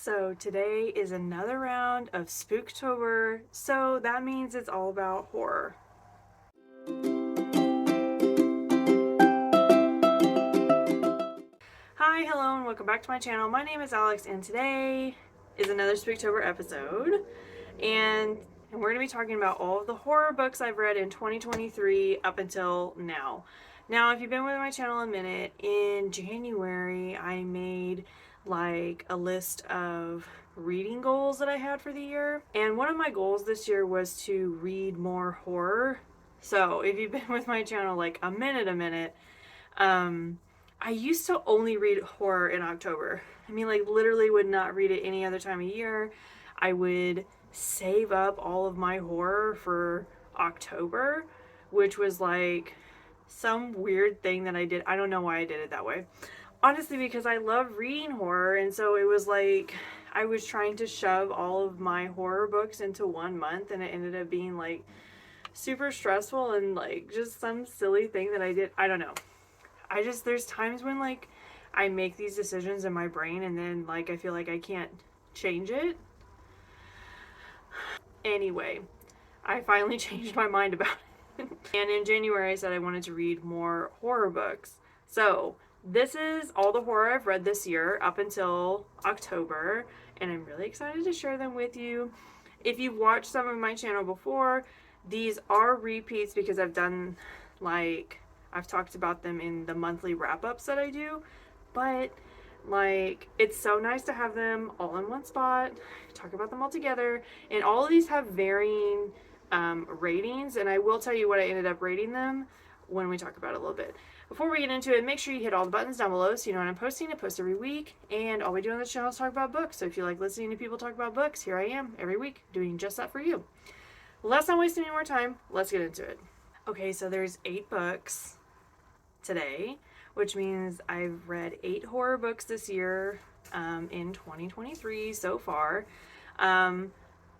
So today is another round of Spooktober, so that means it's all about horror. Hi, hello, and welcome back to my channel. My name is Alex, and today is another Spooktober episode, and we're going to be talking about all of the horror books I've read in 2023 up until now. Now, if you've been with my channel a minute, in January I made like a list of reading goals that I had for the year, and one of my goals this year was to read more horror. So if you've been with my channel like a minute, I used to only read horror in October. I mean, like, literally would not read it any other time of year. I would save up all of my horror for October, which was like some weird thing that I did. I don't know why I did it that way. Honestly, because I love reading horror, and so it was like I was trying to shove all of my horror books into 1 month, and it ended up being like super stressful and like just some silly thing that I did. I don't know. There's times when like I make these decisions in my brain and then like I feel like I can't change it. Anyway, I finally changed my mind about it. And in January I said I wanted to read more horror books. So this is all the horror I've read this year up until October, and I'm really excited to share them with you. If you've watched some of my channel before, these are repeats because I've talked about them in the monthly wrap-ups that I do, but like it's so nice to have them all in one spot, talk about them all together, and all of these have varying ratings, and I will tell you what I ended up rating them when we talk about it a little bit. Before we get into it, make sure you hit all the buttons down below so you know when I'm posting. I post every week, and all we do on this channel is talk about books. So if you like listening to people talk about books, here I am every week doing just that for you. Let's not waste any more time. Let's get into it. Okay, so there's 8 books today, which means I've read 8 horror books this year in 2023 so far.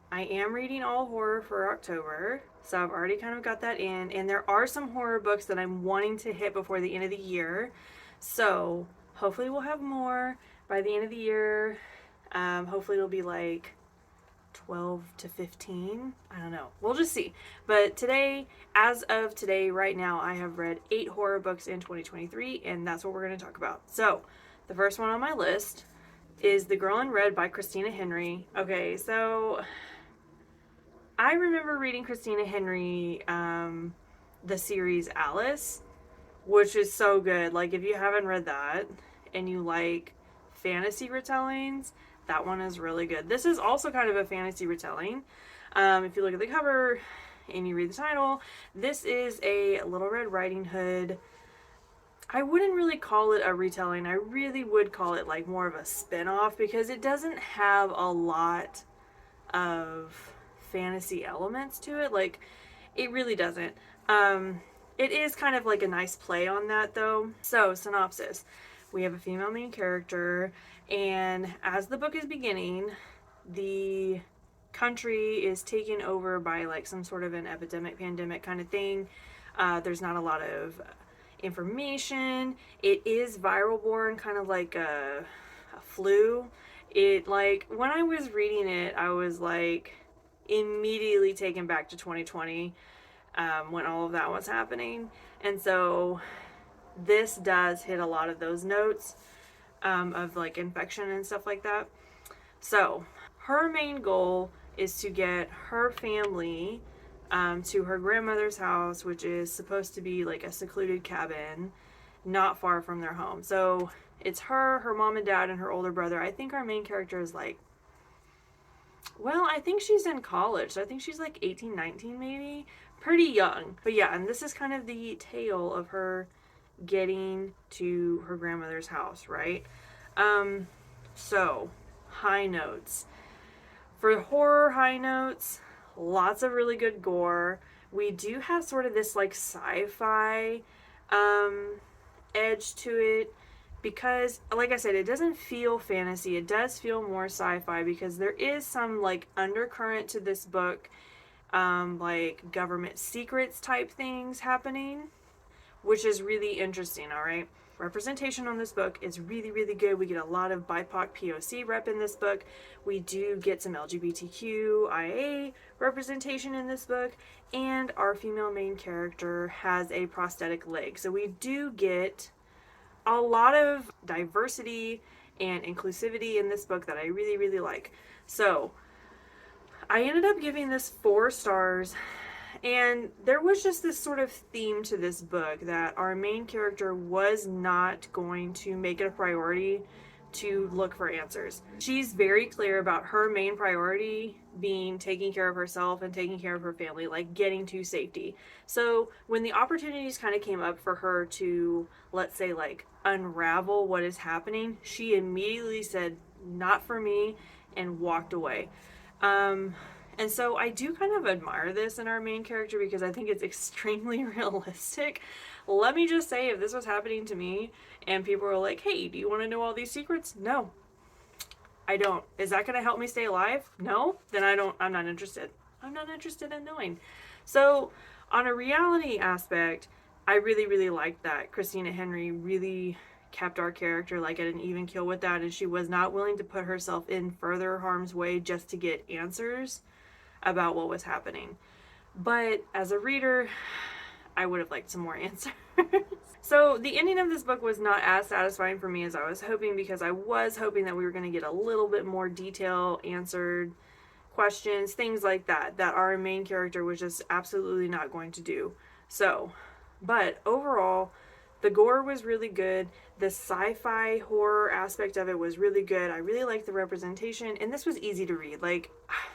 I am reading all horror for October, so I've already kind of got that in, and there are some horror books that I'm wanting to hit before the end of the year, so hopefully we'll have more by the end of the year. Hopefully it'll be like 12 to 15. I don't know. We'll just see. But today, as of today, right now, I have read 8 horror books in 2023, and that's what we're going to talk about. So, the first one on my list is The Girl in Red by Christina Henry. Okay, so I remember reading Christina Henry, the series Alice, which is so good. Like, if you haven't read that and you like fantasy retellings, that one is really good. This is also kind of a fantasy retelling. If you look at the cover and you read the title, this is a Little Red Riding Hood. I wouldn't really call it a retelling. I really would call it like more of a spin-off because it doesn't have a lot of fantasy elements to it. Like, it really doesn't. It is kind of like a nice play on that though. So, synopsis. We have a female main character, and as the book is beginning, the country is taken over by like some sort of an epidemic, pandemic kind of thing. There's not a lot of information. It is viral born, kind of like a flu. It, like, when I was reading it, I was like immediately taken back to 2020 when all of that was happening, and so this does hit a lot of those notes of like infection and stuff like that. So her main goal is to get her family to her grandmother's house, which is supposed to be like a secluded cabin not far from their home. So it's her mom and dad, and her older brother. I think our main character is like, well, I think she's in college. So I think she's like 18, 19 maybe. Pretty young. But yeah, and this is kind of the tale of her getting to her grandmother's house, right? So high notes. For horror high notes, lots of really good gore. We do have sort of this like sci-fi edge to it because, like I said, it doesn't feel fantasy. It does feel more sci-fi because there is some like undercurrent to this book, like government secrets type things happening, which is really interesting, all right? representation on this book is really, really good. We get a lot of BIPOC POC rep in this book. We do get some LGBTQIA representation in this book, and our female main character has a prosthetic leg. So we do get a lot of diversity and inclusivity in this book that I really, really like. So I ended up giving this 4 stars, and there was just this sort of theme to this book that our main character was not going to make it a priority to look for answers. She's very clear about her main priority being taking care of herself and taking care of her family, like getting to safety. So when the opportunities kind of came up for her to, let's say, like unravel what is happening, she immediately said, not for me, and walked away. And so I do kind of admire this in our main character because I think it's extremely realistic. Let me just say, if this was happening to me and people were like, hey, do you want to know all these secrets? No, I don't. Is that going to help me stay alive? No, then I'm not interested. I'm not interested in knowing. So on a reality aspect, I really, really liked that Christina Henry really kept our character like at an even keel with that, and she was not willing to put herself in further harm's way just to get answers about what was happening. But as a reader, I would have liked some more answers. So the ending of this book was not as satisfying for me as I was hoping, because I was hoping that we were going to get a little bit more detail, answered questions, things like that our main character was just absolutely not going to do. So, but overall, the gore was really good. The sci-fi horror aspect of it was really good. I really liked the representation, and this was easy to read. Like,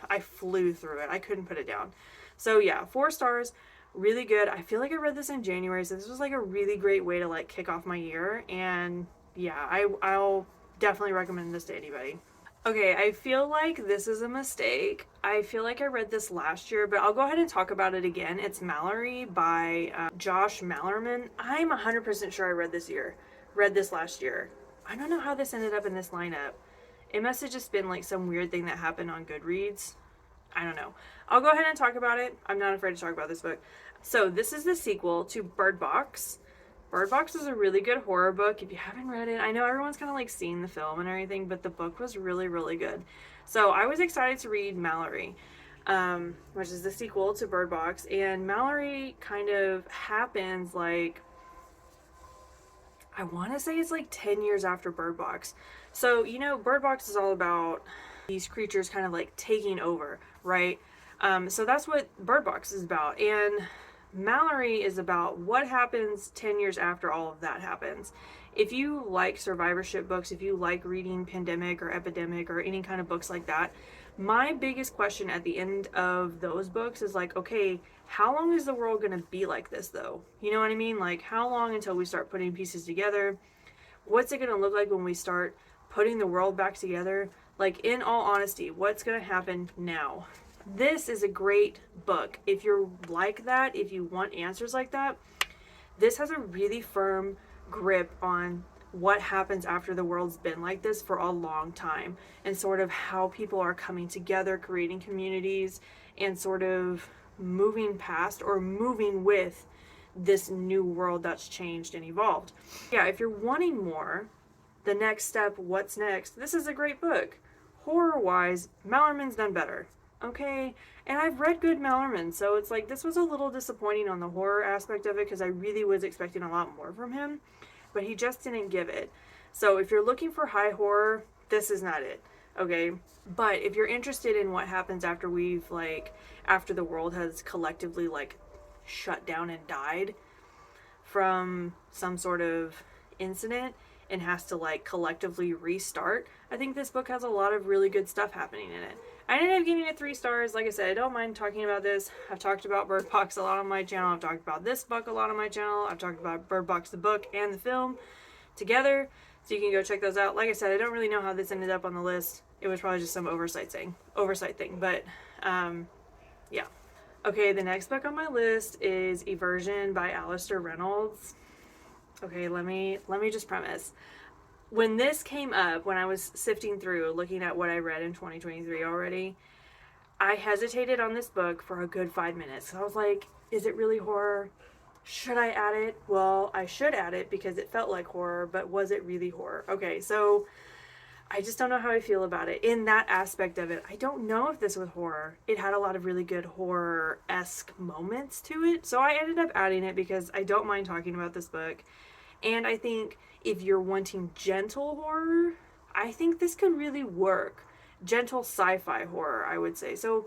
I flew through it. I couldn't put it down. So yeah, 4 stars, really good. I feel like I read this in January, so this was like a really great way to like kick off my year. And yeah, I'll definitely recommend this to anybody. Okay, I feel like this is a mistake. I feel like I read this last year, but I'll go ahead and talk about it again. It's Malorie by Josh Malerman. I'm 100% sure I read this last year. I don't know how this ended up in this lineup. It must have just been like some weird thing that happened on Goodreads. I don't know. I'll go ahead and talk about it. I'm not afraid to talk about this book. So this is the sequel to Bird Box. Bird Box is a really good horror book. If you haven't read it, I know everyone's kind of like seen the film and everything, but the book was really, really good. So I was excited to read Malorie, which is the sequel to Bird Box. And Malorie kind of happens like, I want to say it's like 10 years after Bird Box. So, you know, Bird Box is all about these creatures kind of like taking over, right? So that's what Bird Box is about. And Malorie is about what happens 10 years after all of that happens. If you like survivorship books, if you like reading Pandemic or Epidemic or any kind of books like that, my biggest question at the end of those books is like, okay, how long is the world going to be like this though? You know what I mean? Like, how long until we start putting pieces together? What's it going to look like when we start putting the world back together? Like, in all honesty, what's going to happen now? This is a great book. If you're like that, if you want answers like that, this has a really firm grip on what happens after the world's been like this for a long time, and sort of how people are coming together, creating communities, and sort of moving past or moving with this new world that's changed and evolved. Yeah, if you're wanting more, the next step, what's next, this is a great book. Horror-wise, Malerman's done better. Okay, and I've read good Malerman, so it's like this was a little disappointing on the horror aspect of it because I really was expecting a lot more from him, but he just didn't give it. So if you're looking for high horror, this is not it, okay? But if you're interested in what happens after after the world has collectively like shut down and died from some sort of incident and has to like collectively restart, I think this book has a lot of really good stuff happening in it. I ended up giving it 3 stars. Like I said, I don't mind talking about this. I've talked about Bird Box a lot on my channel. I've talked about this book a lot on my channel. I've talked about Bird Box the book and the film together, so you can go check those out. Like I said, I don't really know how this ended up on the list. It was probably just some oversight thing. But yeah. Okay, the next book on my list is Eversion by Alastair Reynolds. Okay, let me just premise. When this came up, when I was sifting through, looking at what I read in 2023 already, I hesitated on this book for a good 5 minutes. I was like, is it really horror? Should I add it? Well, I should add it because it felt like horror, but was it really horror? Okay, so I just don't know how I feel about it. In that aspect of it, I don't know if this was horror. It had a lot of really good horror-esque moments to it, so I ended up adding it because I don't mind talking about this book. And I think if you're wanting gentle horror, I think this could really work. Gentle sci-fi horror, I would say. So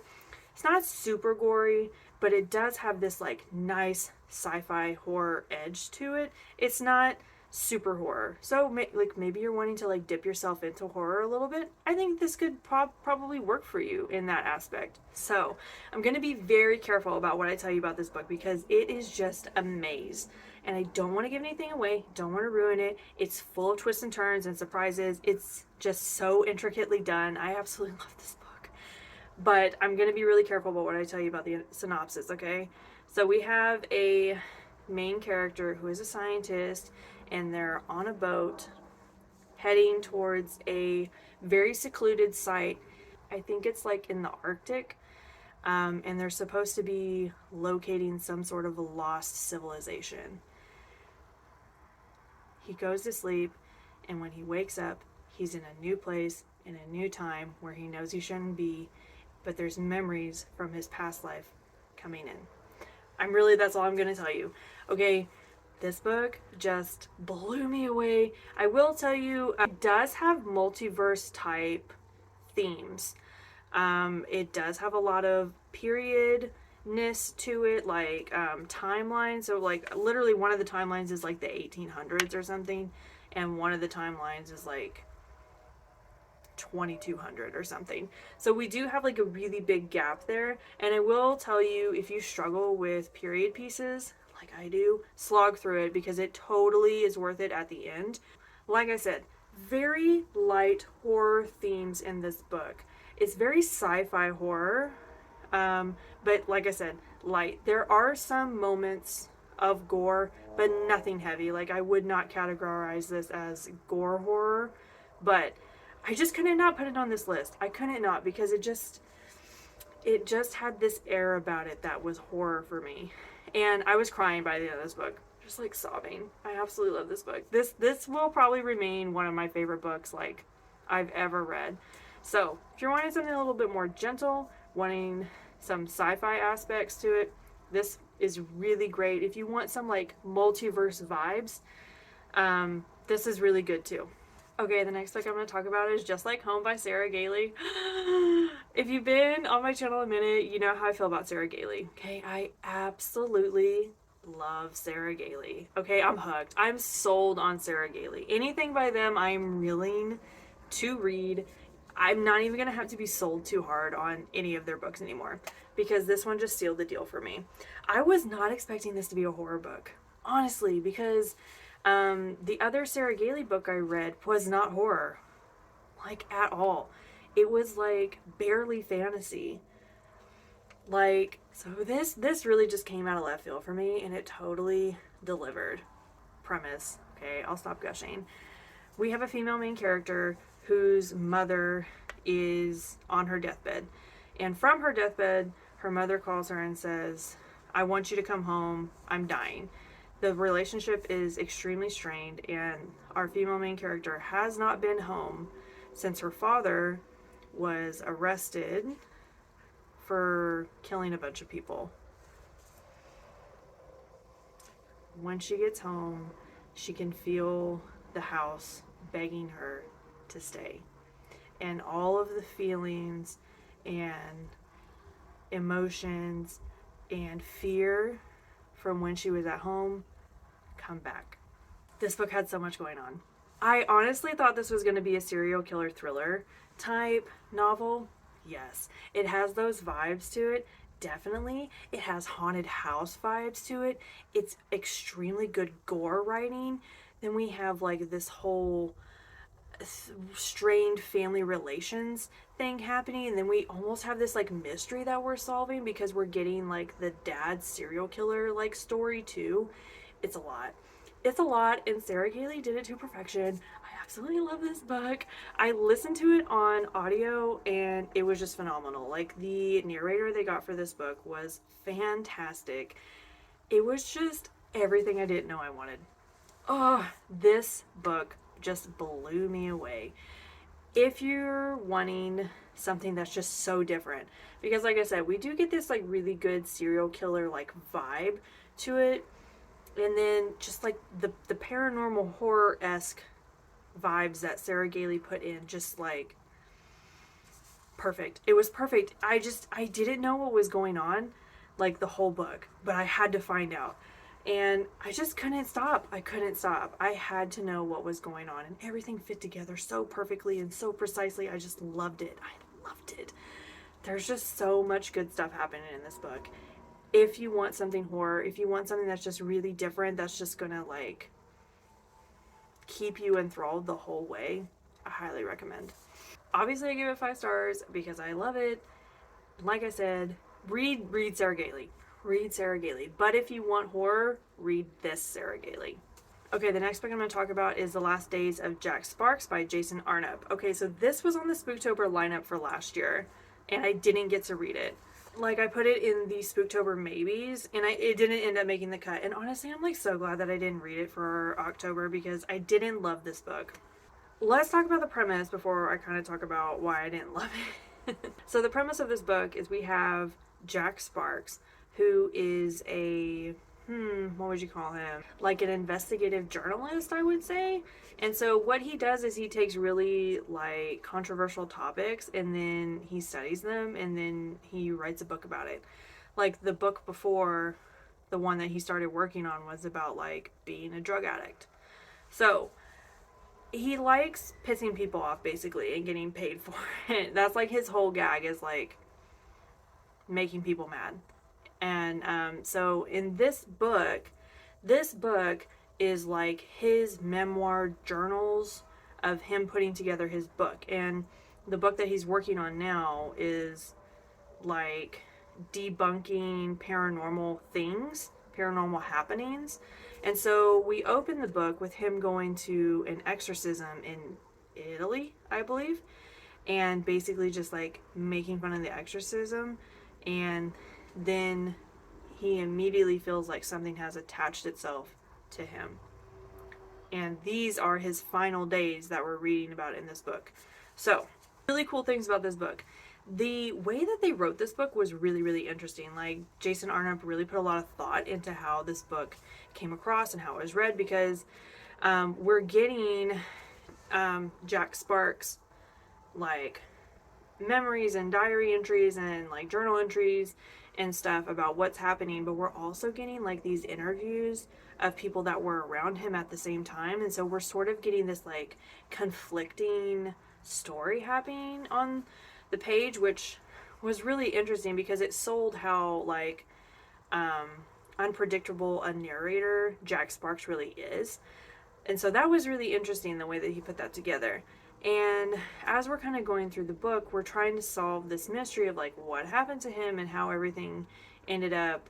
it's not super gory, but it does have this like nice sci-fi horror edge to it. It's not super horror. So like maybe you're wanting to like dip yourself into horror a little bit. I think this could probably work for you in that aspect. So I'm going to be very careful about what I tell you about this book because it is just a maze. And I don't want to give anything away, don't want to ruin it. It's full of twists and turns and surprises. It's just so intricately done. I absolutely love this book. But I'm going to be really careful about what I tell you about the synopsis, okay? So we have a main character who is a scientist, and they're on a boat heading towards a very secluded site. I think it's like in the Arctic. And they're supposed to be locating some sort of a lost civilization. He goes to sleep, and when he wakes up, he's in a new place, in a new time, where he knows he shouldn't be, but there's memories from his past life coming in. That's all I'm going to tell you. Okay, this book just blew me away. I will tell you, it does have multiverse type themes. It does have a lot of periodness to it, like timelines. So like literally one of the timelines is like the 1800s or something, and one of the timelines is like 2200 or something. So we do have like a really big gap there. And I will tell you, if you struggle with period pieces like I do, slog through it because it totally is worth it at the end. Like I said, very light horror themes in this book. It's very sci-fi horror, but like I said, light. There are some moments of gore, but nothing heavy. Like I would not categorize this as gore horror, but I just couldn't not put it on this list. I couldn't not because it just had this air about it that was horror for me. And I was crying by the end of this book, just like sobbing. I absolutely love this book. This will probably remain one of my favorite books like I've ever read. So if you're wanting something a little bit more gentle, wanting some sci-fi aspects to it, this is really great. If you want some like multiverse vibes, this is really good too. Okay, the next book I'm going to talk about is Just Like Home by Sarah Gailey. If you've been on my channel a minute, you know how I feel about Sarah Gailey. Okay, I absolutely love Sarah Gailey. Okay, I'm hooked. I'm sold on Sarah Gailey. Anything by them, I'm willing to read. I'm not even going to have to be sold too hard on any of their books anymore because this one just sealed the deal for me. I was not expecting this to be a horror book, honestly, because the other Sarah Gailey book I read was not horror, like at all. It was like barely fantasy. Like, so this really just came out of left field for me, and it totally delivered. Premise, okay, I'll stop gushing. We have a female main character whose mother is on her deathbed. And from her deathbed, her mother calls her and says, I want you to come home, I'm dying. The relationship is extremely strained, and our female main character has not been home since her father was arrested for killing a bunch of people. When she gets home, she can feel the house begging her to stay. And all of the feelings and emotions and fear from when she was at home come back. This book had so much going on. I honestly thought this was going to be a serial killer thriller type novel. Yes, it has those vibes to it. Definitely. It has haunted house vibes to it. It's extremely good gore writing. Then we have like this whole strained family relations thing happening, and then we almost have this like mystery that we're solving because we're getting like the dad serial killer like story too. It's a lot, and Sarah Gailey did it to perfection. I absolutely love this book. I listened to it on audio and it was just phenomenal. Like the narrator they got for this book was fantastic. It was just everything I didn't know I wanted. Oh, this book just blew me away. If you're wanting something that's just so different, because like I said, we do get this like really good serial killer like vibe to it, and then just like the paranormal horror-esque vibes that Sarah Gailey put in, just like perfect. It was perfect. I didn't know what was going on like the whole book, but I had to find out. And I just couldn't stop. I couldn't stop. I had to know what was going on, and everything fit together so perfectly and so precisely. I just loved it. I loved it. There's just so much good stuff happening in this book. If you want something horror, if you want something that's just really different, that's just gonna like keep you enthralled the whole way, I highly recommend. Obviously, I give it 5 stars because I love it. Like I said, read Sarah Gailey. Read Sarah Gailey. But if you want horror, read this Sarah Gailey. Okay, the next book I'm going to talk about is The Last Days of Jack Sparks by Jason Arnopp. Okay, so this was on the Spooktober lineup for last year, and I didn't get to read it. Like, I put it in the Spooktober maybes, and it didn't end up making the cut. And honestly, I'm like so glad that I didn't read it for October because I didn't love this book. Let's talk about the premise before I kind of talk about why I didn't love it. So the premise of this book is we have Jack Sparks, who is a, what would you call him? Like an investigative journalist, I would say. And so what he does is he takes really like controversial topics and then he studies them and then he writes a book about it. Like the book before, the one that he started working on, was about like being a drug addict. So he likes pissing people off basically and getting paid for it. That's like his whole gag, is like making people mad. And so in this book is like his memoir journals of him putting together his book. And the book that he's working on now is like debunking paranormal things, paranormal happenings. And so we open the book with him going to an exorcism in Italy, I believe, and basically just like making fun of the exorcism. And then he immediately feels like something has attached itself to him. And these are his final days that we're reading about in this book. So, really cool things about this book. The way that they wrote this book was really, really interesting. Like, Jason Arnopp really put a lot of thought into how this book came across and how it was read, because we're getting Jack Sparks, like, memories and diary entries and, like, journal entries and stuff about what's happening, but we're also getting, like, these interviews of people that were around him at the same time. And so we're sort of getting this, like, conflicting story happening on the page, which was really interesting because it sold how like unpredictable a narrator Jack Sparks really is. And so that was really interesting, the way that he put that together. And as we're kind of going through the book, we're trying to solve this mystery of like what happened to him and how everything ended up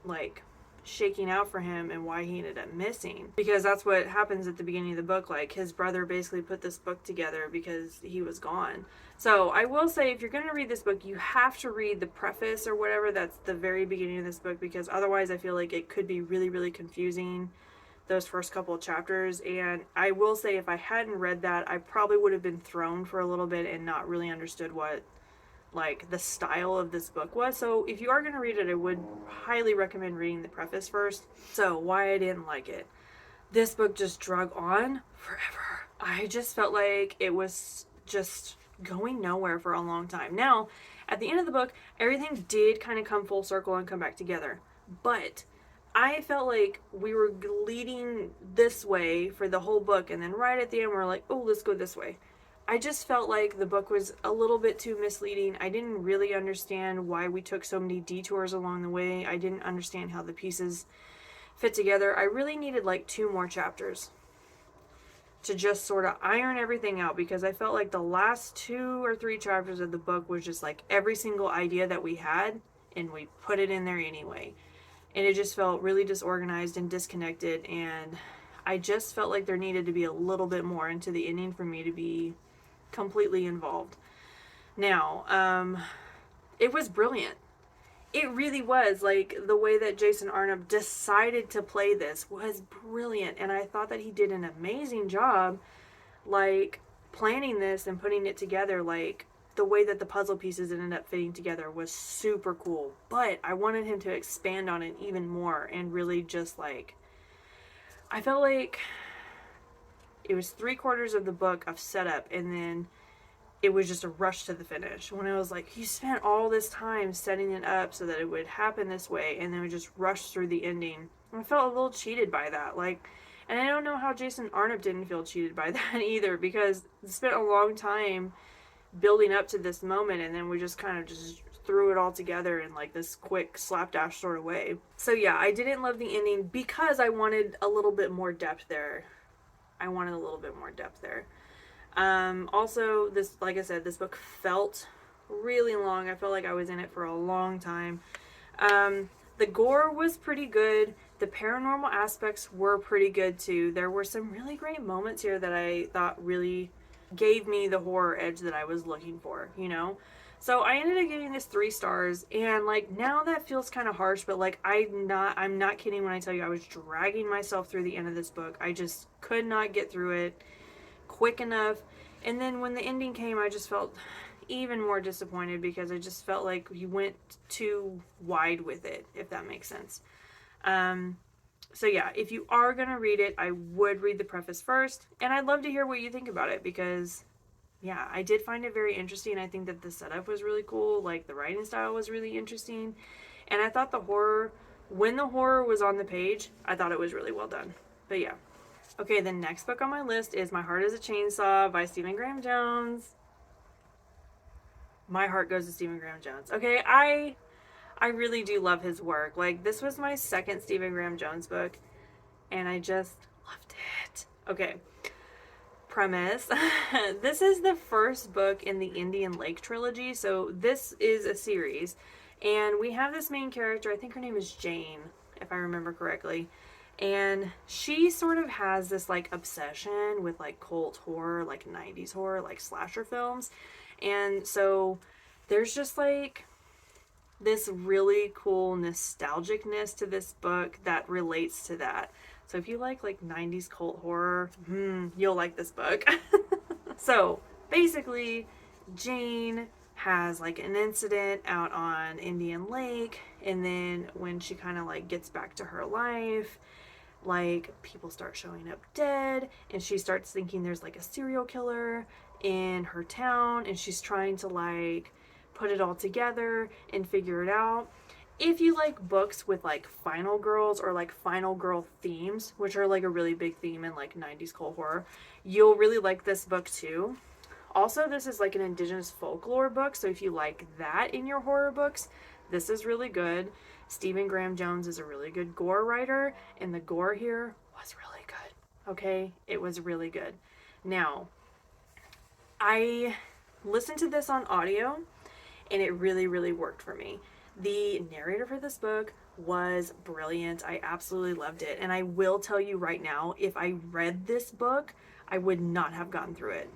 like shaking out for him and why he ended up missing, because that's what happens at the beginning of the book. Like, his brother basically put this book together because he was gone. So I will say, if you're going to read this book, you have to read the preface or whatever that's the very beginning of this book, because otherwise I feel like it could be really, really confusing, those first couple of chapters. And I will say, if I hadn't read that, I probably would have been thrown for a little bit and not really understood what like the style of this book was. So if you are going to read it, I would highly recommend reading the preface first. So why I didn't like it. This book just drug on forever. I just felt like it was just going nowhere for a long time. Now, at the end of the book, everything did kind of come full circle and come back together. But I felt like we were leading this way for the whole book, and then right at the end we're like, oh, let's go this way. I just felt like the book was a little bit too misleading. I didn't really understand why we took so many detours along the way. I didn't understand how the pieces fit together. I really needed like 2 more chapters to just sort of iron everything out, because I felt like the last 2 or 3 chapters of the book was just like every single idea that we had, and we put it in there anyway. And it just felt really disorganized and disconnected, and I just felt like there needed to be a little bit more into the ending for me to be completely involved. Now, it was brilliant. It really was. Like, the way that Jason Arnopp decided to play this was brilliant. And I thought that he did an amazing job, like, planning this and putting it together. Like, the way that the puzzle pieces ended up fitting together was super cool. But I wanted him to expand on it even more and really just, like, I felt like it was 3/4 of the book of setup, and then it was just a rush to the finish. When I was like, you spent all this time setting it up so that it would happen this way, and then we just rushed through the ending. I felt a little cheated by that. Like, and I don't know how Jason Arnopp didn't feel cheated by that either, because it spent a long time building up to this moment, and then we just kind of just threw it all together in like this quick slapdash sort of way. So yeah, I didn't love the ending because I wanted a little bit more depth there. Also, this, like I said, this book felt really long. I felt like I was in it for a long time. The gore was pretty good. The paranormal aspects were pretty good too. There were some really great moments here that I thought really gave me the horror edge that I was looking for, you know? So I ended up giving this 3 stars, and like, now that feels kind of harsh, but like, I'm not kidding when I tell you I was dragging myself through the end of this book. I just could not get through it quick enough. And then when the ending came, I just felt even more disappointed, because I just felt like he went too wide with it, if that makes sense. So yeah, if you are going to read it, I would read the preface first, and I'd love to hear what you think about it, because yeah, I did find it very interesting. I think that the setup was really cool, like the writing style was really interesting, and I thought when the horror was on the page, I thought it was really well done. But yeah. Okay, the next book on my list is My Heart is a Chainsaw by Stephen Graham Jones. My heart goes to Stephen Graham Jones. Okay, I really do love his work. Like, this was my second Stephen Graham Jones book, and I just loved it. Okay, premise. This is the first book in the Indian Lake trilogy, so this is a series, and we have this main character, I think her name is Jane, if I remember correctly, and she sort of has this like obsession with like cult horror, like 90s horror, like slasher films, and so there's just like this really cool nostalgicness to this book that relates to that. So if you like 90s cult horror, you'll like this book. So basically, Jane has like an incident out on Indian Lake, and then when she kind of like gets back to her life, like people start showing up dead, and she starts thinking there's like a serial killer in her town, and she's trying to like put it all together and figure it out. If you like books with like final girls or like final girl themes, which are like a really big theme in like 90s cult horror, you'll really like this book too. Also, this is like an indigenous folklore book, so if you like that in your horror books, this is really good. Stephen Graham Jones is a really good gore writer, and the gore here was really good. Okay, it was really good. Now, I listened to this on audio, and it really, really worked for me. The narrator for this book was brilliant. I absolutely loved it. And I will tell you right now, if I read this book, I would not have gotten through it.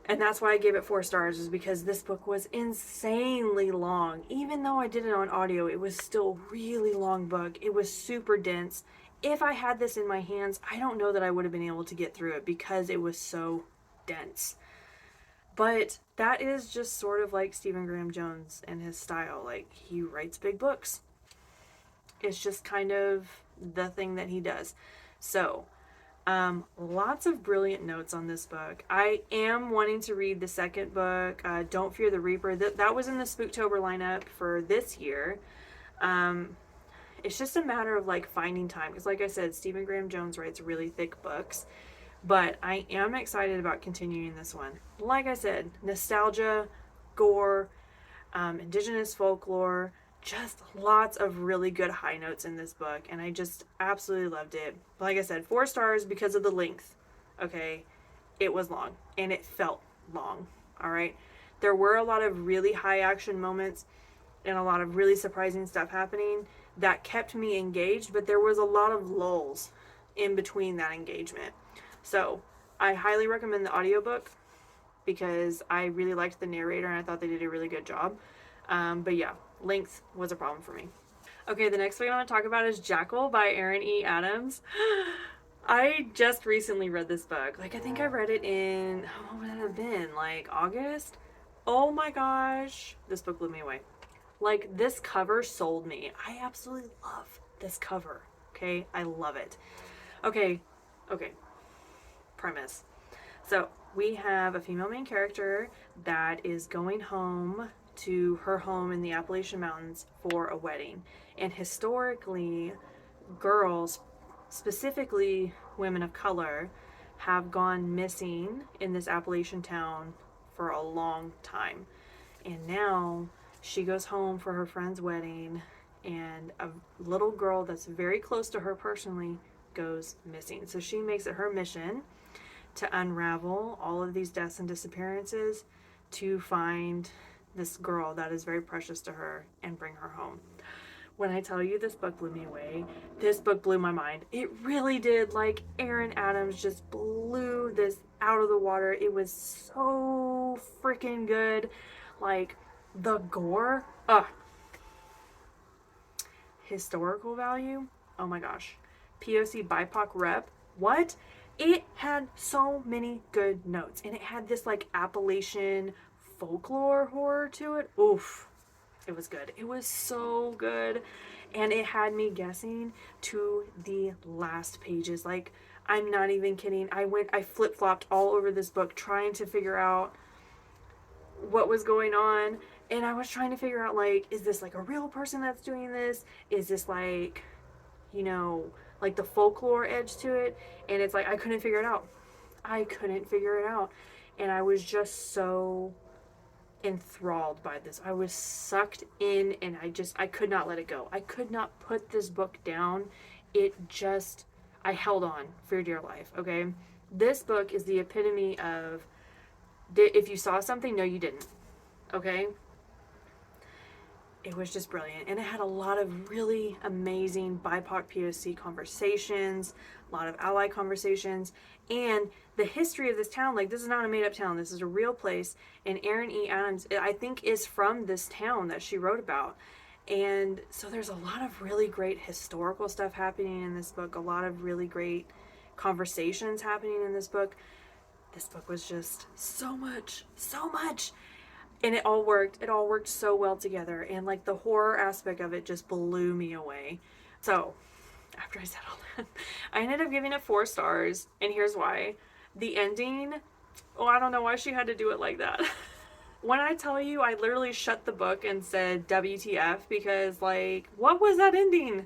And that's why I gave it 4 stars, is because this book was insanely long. Even though I did it on audio, it was still a really long book. It was super dense. If I had this in my hands, I don't know that I would have been able to get through it because it was so dense. But that is just sort of like Stephen Graham Jones and his style. Like, he writes big books. It's just kind of the thing that he does. So, lots of brilliant notes on this book. I am wanting to read the second book, Don't Fear the Reaper. That was in the Spooktober lineup for this year. It's just a matter of like finding time. Because like I said, Stephen Graham Jones writes really thick books. But I am excited about continuing this one. Like I said, nostalgia, gore, indigenous folklore, just lots of really good high notes in this book. And I just absolutely loved it. Like I said, 4 stars because of the length. Okay, it was long and it felt long. All right. There were a lot of really high action moments and a lot of really surprising stuff happening that kept me engaged. But there was a lot of lulls in between that engagement. So, I highly recommend the audiobook because I really liked the narrator and I thought they did a really good job. But yeah, Length was a problem for me. Okay, the next thing I want to talk about is Jackal by Erin E. Adams. I just recently read this book. Like, I think I read it in, what would it have been? Like, August? Oh my gosh. This book blew me away. Like, this cover sold me. I absolutely love this cover. Okay? I love it. Okay. Premise. So, we have a female main character that is going home to her home in the Appalachian Mountains for a wedding. And historically, girls, specifically women of color, have gone missing in this Appalachian town for a long time. And now she goes home for her friend's wedding, and a little girl that's very close to her personally goes missing. So she makes it her mission to unravel all of these deaths and disappearances to find this girl that is very precious to her and bring her home. When I tell you this book blew me away, this book blew my mind. It really did. Like, Erin Adams just blew this out of the water. It was so freaking good. Like, the gore, historical value, oh my gosh. POC BIPOC rep, what? It had so many good notes, and it had this like Appalachian folklore horror to it. Oof. It was good. It was so good. And it had me guessing to the last pages. Like, I'm not even kidding. I flip-flopped all over this book trying to figure out what was going on. And I was trying to figure out, like, is this like a real person that's doing this? Is this like, you know, like the folklore edge to it? And it's like, I couldn't figure it out. And I was just so enthralled by this. I was sucked in, and I could not let it go. I could not put this book down. I held on for dear life, okay? This book is the epitome of, if you saw something, no you didn't, okay? It was just brilliant, and it had a lot of really amazing BIPOC POC conversations, a lot of ally conversations, and the history of this town. Like, this is not a made-up town. This is a real place, and Erin E. Adams, I think, is from this town that she wrote about. And so there's a lot of really great historical stuff happening in this book, a lot of really great conversations happening in this book. This book was just so much. And it all worked so well together. And like the horror aspect of it just blew me away. So after I said all that, I ended up giving it 4 stars. And here's why. The ending, I don't know why she had to do it like that. When I tell you, I literally shut the book and said WTF, because like, what was that ending?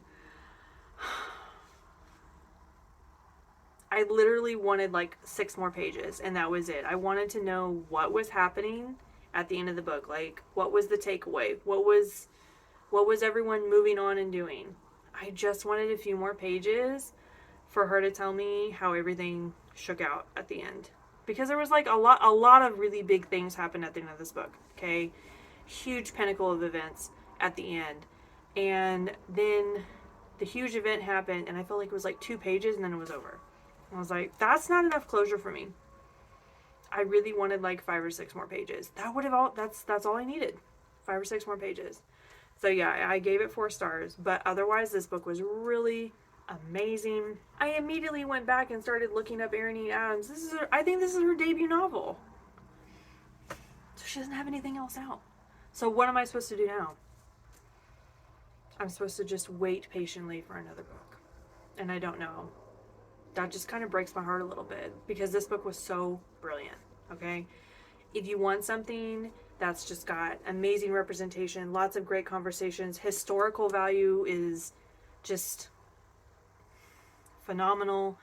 I literally wanted like 6 more pages, and that was it. I wanted to know what was happening at the end of the book. Like, what was the takeaway? What was everyone moving on and doing? I just wanted a few more pages for her to tell me how everything shook out at the end. Because there was like a lot of really big things happened at the end of this book, okay? Huge pinnacle of events at the end. And then the huge event happened, and I felt like it was like 2 pages, and then it was over. I was like, that's not enough closure for me. I really wanted like 5 or 6 more pages. That's all I needed. 5 or 6 more pages. So yeah, I gave it 4 stars, but otherwise this book was really amazing. I immediately went back and started looking up Erin E. Adams. I think this is her debut novel. So she doesn't have anything else out. So what am I supposed to do now? I'm supposed to just wait patiently for another book. And I don't know. That just kind of breaks my heart a little bit, because this book was so brilliant, okay? If you want something that's just got amazing representation, lots of great conversations, historical value is just phenomenal,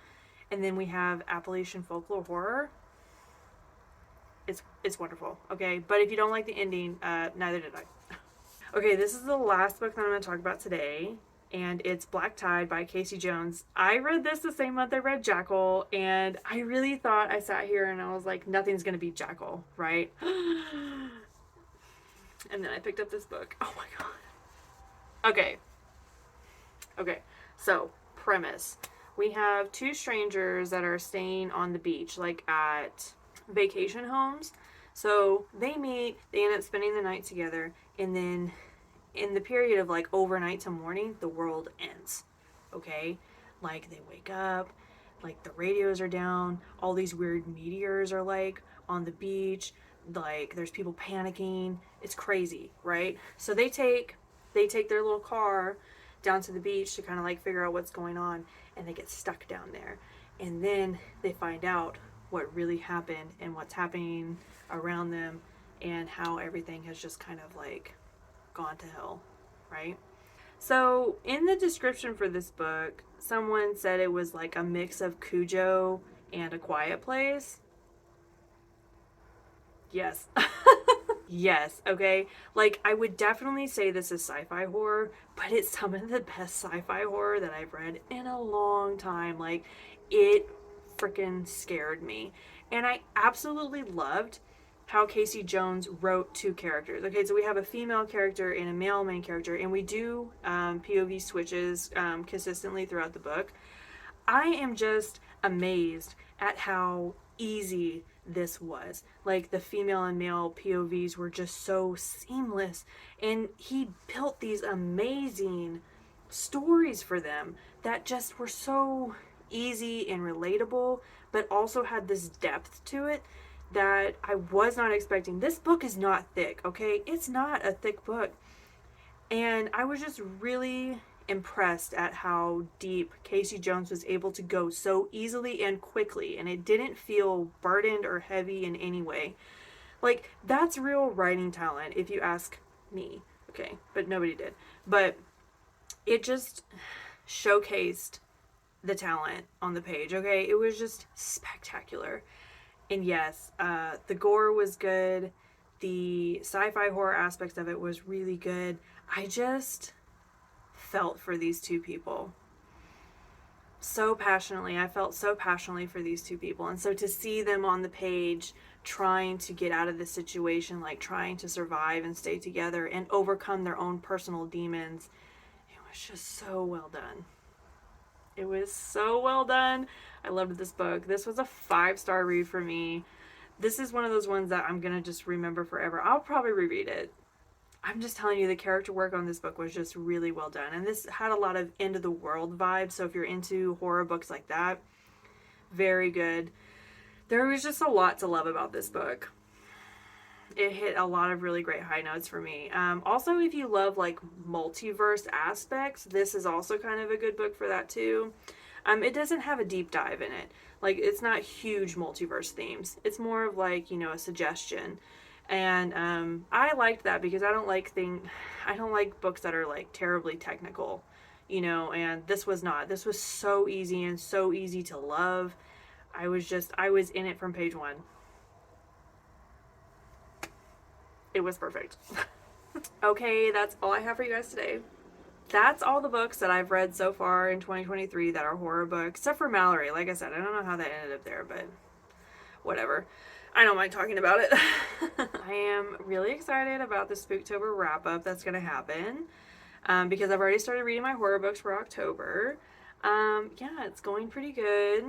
and then we have Appalachian folklore horror, it's wonderful, okay? But if you don't like the ending, neither did I. Okay, this is the last book that I'm going to talk about today, and it's Black Tide by Casey Jones. I read this the same month I read Jackal, and I really thought, I sat here and I was like, nothing's going to beat Jackal, right? And then I picked up this book. Oh my god. Okay, so premise. We have 2 strangers that are staying on the beach, like at vacation homes. So they meet, they end up spending the night together, and then in the period of like overnight to morning, the world ends. Okay? Like they wake up, like the radios are down, all these weird meteors are like on the beach, like there's people panicking. It's crazy, right? So they take their little car down to the beach to kind of like figure out what's going on, and they get stuck down there. And then they find out what really happened and what's happening around them and how everything has just kind of like gone to hell, right? So, in the description for this book, someone said it was like a mix of Cujo and A Quiet Place. Yes. Yes, okay? Like, I would definitely say this is sci-fi horror, but it's some of the best sci-fi horror that I've read in a long time. Like, it freaking scared me. And I absolutely loved how Casey Jones wrote two characters. Okay, so we have a female character and a male main character, and we do POV switches consistently throughout the book. I am just amazed at how easy this was. Like the female and male POVs were just so seamless, and he built these amazing stories for them that just were so easy and relatable, but also had this depth to it that I was not expecting. This book is not thick, okay? It's not a thick book. And I was just really impressed at how deep Casey Jones was able to go so easily and quickly, and it didn't feel burdened or heavy in any way. Like, that's real writing talent, if you ask me, okay? But nobody did. But it just showcased the talent on the page, okay? It was just spectacular. And yes, the gore was good. The sci-fi horror aspects of it was really good. I just felt for these two people so passionately. I felt so passionately for these two people. And so to see them on the page trying to get out of this situation, like trying to survive and stay together and overcome their own personal demons, it was just so well done. It was so well done. I loved this book. This was a 5-star read for me. This is one of those ones that I'm going to just remember forever. I'll probably reread it. I'm just telling you, the character work on this book was just really well done. And this had a lot of end of the world vibes. So if you're into horror books like that, very good. There was just a lot to love about this book. It hit a lot of really great high notes for me. Also, if you love like multiverse aspects, this is also kind of a good book for that too. It doesn't have a deep dive in it. Like, it's not huge multiverse themes. It's more of like, you know, a suggestion. And I liked that because I don't like books that are like terribly technical, you know, and this was not. This was so easy and so easy to love. I was in it from page 1. It was perfect. Okay, that's all I have for you guys today. That's all the books that I've read so far in 2023 that are horror books, except for Malorie. Like I said, I don't know how that ended up there, but whatever. I don't mind talking about it. I am really excited about the Spooktober wrap-up that's going to happen because I've already started reading my horror books for October. Yeah, it's going pretty good.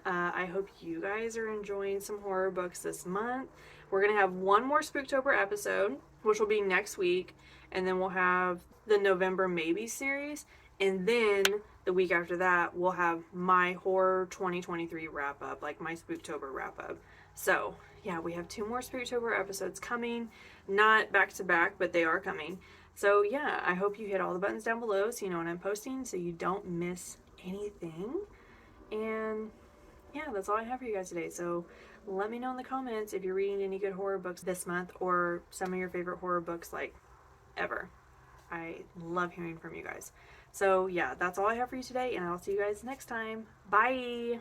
I hope you guys are enjoying some horror books this month. We're going to have one more Spooktober episode, which will be next week, and then we'll have the November Maybe series, and then the week after that, we'll have my horror 2023 wrap-up, like my Spooktober wrap-up. So, yeah, we have 2 more Spooktober episodes coming, not back-to-back, but they are coming. So, yeah, I hope you hit all the buttons down below so you know when I'm posting, so you don't miss anything. And yeah, that's all I have for you guys today. So let me know in the comments if you're reading any good horror books this month or some of your favorite horror books, like, ever. I love hearing from you guys. So yeah, that's all I have for you today, and I'll see you guys next time. Bye!